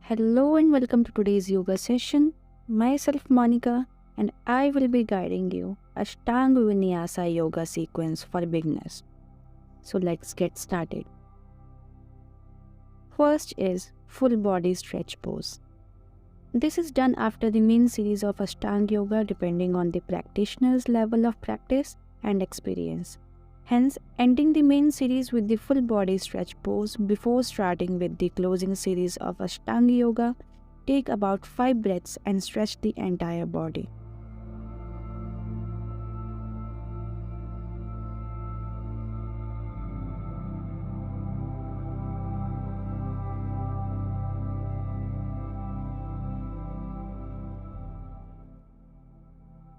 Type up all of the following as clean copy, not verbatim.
Hello and welcome to today's yoga session. Myself Monica and I will be guiding you Ashtanga Vinyasa yoga sequence for beginners. So let's get started. First is full body stretch pose. This is done after the main series of Ashtanga yoga depending on the practitioner's level of practice and experience. Hence, ending the main series with the full body stretch pose before starting with the closing series of Ashtanga yoga, take about 5 breaths and stretch the entire body.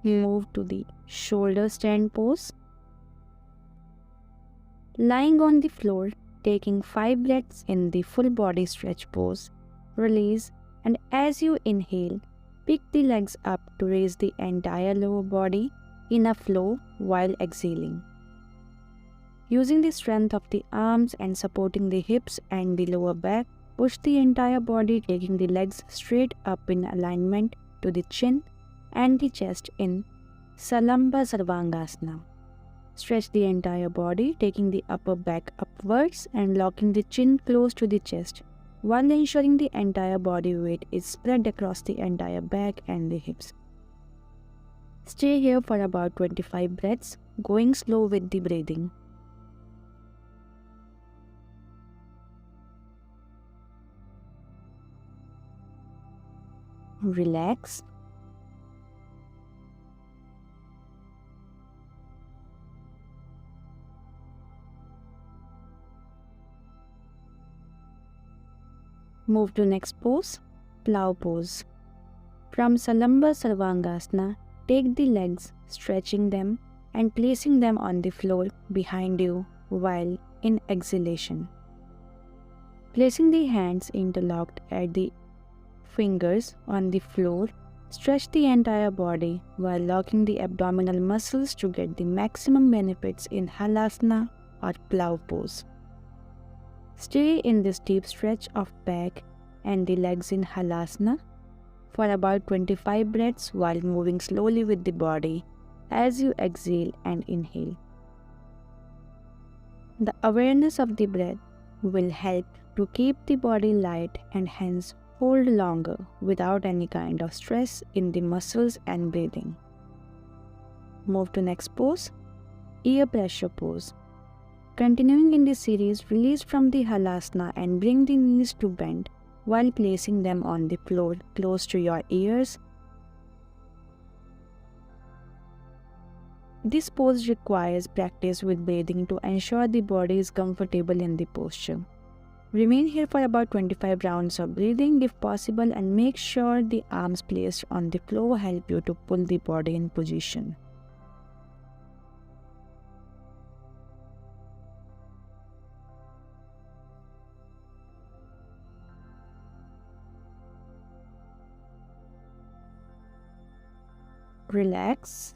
Move to the shoulder stand pose. Lying on the floor, taking 5 breaths in the full body stretch pose, release, and as you inhale, pick the legs up to raise the entire lower body in a flow while exhaling. Using the strength of the arms and supporting the hips and the lower back, push the entire body, taking the legs straight up in alignment to the chin and the chest in Salamba Sarvangasana. Stretch the entire body, taking the upper back upwards and locking the chin close to the chest, while ensuring the entire body weight is spread across the entire back and the hips. Stay here for about 25 breaths, going slow with the breathing. Relax. Move to next pose, plow pose. From Salamba Sarvangasana, take the legs, stretching them and placing them on the floor behind you while in exhalation. Placing the hands interlocked at the fingers on the floor, stretch the entire body while locking the abdominal muscles to get the maximum benefits in Halasana or plow pose. Stay in this deep stretch of back and the legs in Halasana for about 25 breaths while moving slowly with the body as you exhale and inhale. The awareness of the breath will help to keep the body light and hence hold longer without any kind of stress in the muscles and breathing. Move to next pose, ear pressure pose. Continuing in this series, release from the Halasana and bring the knees to bend while placing them on the floor close to your ears. This pose requires practice with breathing to ensure the body is comfortable in the posture. Remain here for about 25 rounds of breathing if possible, and make sure the arms placed on the floor help you to pull the body in position. Relax.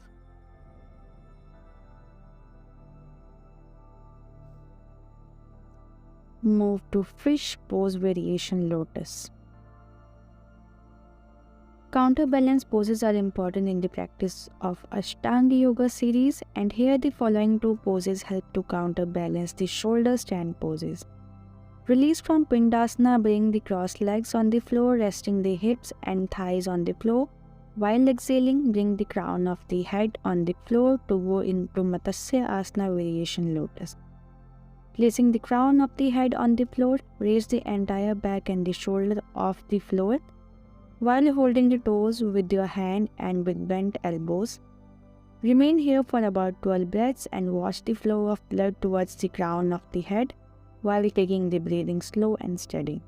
Move to fish pose variation lotus. Counterbalance poses are important in the practice of Ashtanga yoga series, and here the following 2 poses help to counterbalance the shoulder stand poses. Release from Pindasana, bring the crossed legs on the floor, resting the hips and thighs on the floor. While exhaling, bring the crown of the head on the floor to go into Matsya Asana variation lotus. Placing the crown of the head on the floor, raise the entire back and the shoulder off the floor while holding the toes with your hand and with bent elbows. Remain here for about 12 breaths and watch the flow of blood towards the crown of the head while taking the breathing slow and steady.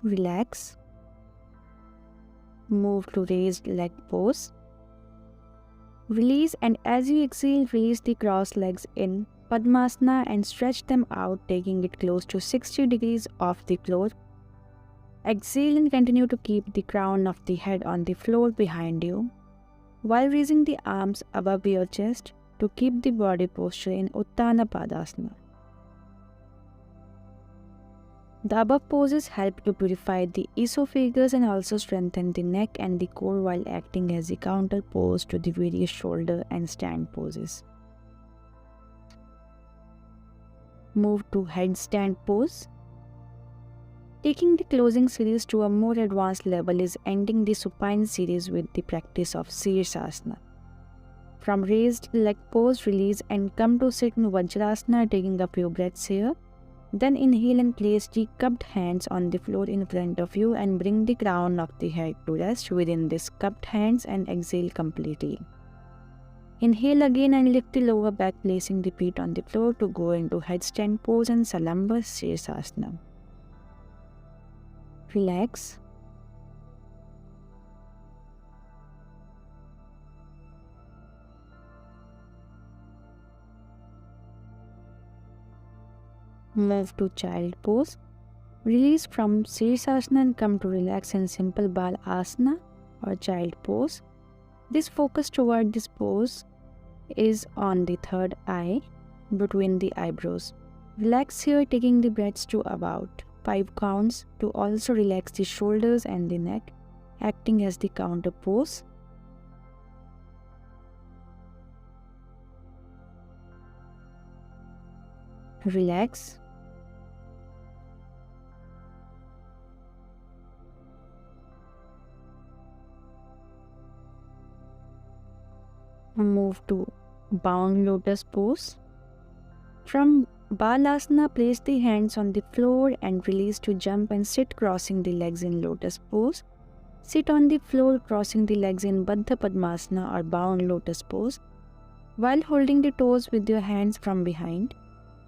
Relax. Move to raised leg pose. Release, and as you exhale, release the crossed legs in Padmasana and stretch them out, taking it close to 60 degrees off the floor. Exhale and continue to keep the crown of the head on the floor behind you, while raising the arms above your chest to keep the body posture in Uttana Padasana. The above poses help to purify the esophagus and also strengthen the neck and the core while acting as a counter pose to the various shoulder and stand poses. Move to headstand pose. Taking the closing series to a more advanced level is ending the supine series with the practice of Sirsasana. From raised leg pose, release and come to sit in Vajrasana, taking a few breaths here. Then inhale and place the cupped hands on the floor in front of you and bring the crown of the head to rest within these cupped hands and exhale completely. Inhale again and lift the lower back, placing the feet on the floor to go into headstand pose and Salamba Sirsasana. Relax. Move to child pose. Release from Sirsasana and come to relax in simple Bal Asana or child pose. This focus toward this pose is on the third eye between the eyebrows. Relax here, taking the breaths to about 5 counts to also relax the shoulders and the neck, acting as the counter pose. Relax. Move to bound lotus pose. From Balasana, place the hands on the floor and release to jump and sit crossing the legs in lotus pose. Sit on the floor crossing the legs in Baddha Padmasana or bound lotus pose while holding the toes with your hands from behind.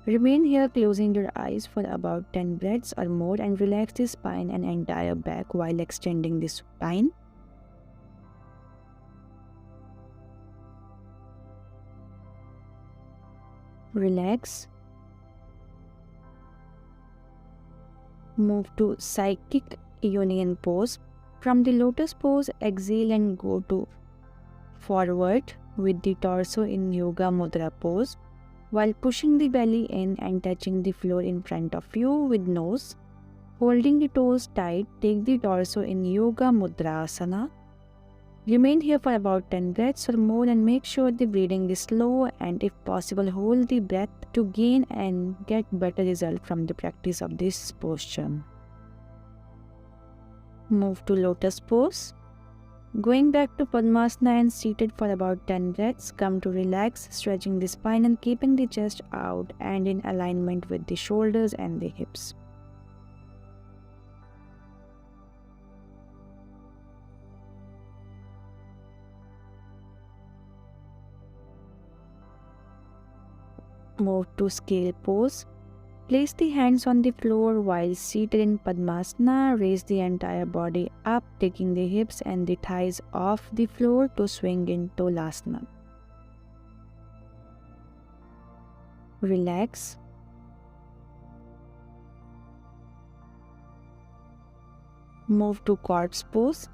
Remain here closing your eyes for about 10 breaths or more and relax the spine and entire back while extending the spine. Relax. Move to psychic union pose. From the lotus pose, exhale and go to forward with the torso in yoga mudra pose while pushing the belly in and touching the floor in front of you with nose. Holding the toes tight, take the torso in yoga mudra asana. Remain here for about 10 breaths or more and make sure the breathing is slow, and if possible hold the breath to gain and get better result from the practice of this posture. Move to lotus pose. Going back to Padmasana and seated for about 10 breaths, come to relax, stretching the spine and keeping the chest out and in alignment with the shoulders and the hips. Move to scale pose. Place the hands on the floor while seated in Padmasana. Raise the entire body up, taking the hips and the thighs off the floor to swing into Tolasana. Relax. Move to corpse pose.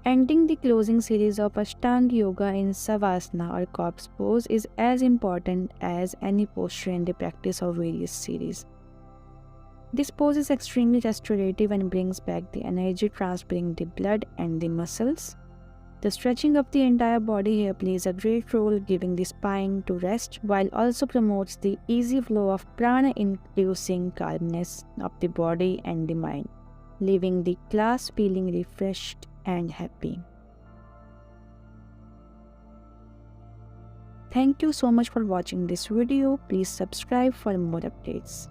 Ending the closing series of Ashtanga Yoga in Savasana or corpse pose is as important as any posture in the practice of various series. This pose is extremely restorative and brings back the energy, transferring the blood and the muscles. The stretching of the entire body here plays a great role, giving the spine to rest while also promotes the easy flow of prana, inducing calmness of the body and the mind, leaving the class feeling refreshed and happy. Thank you so much for watching this video. Please subscribe for more updates.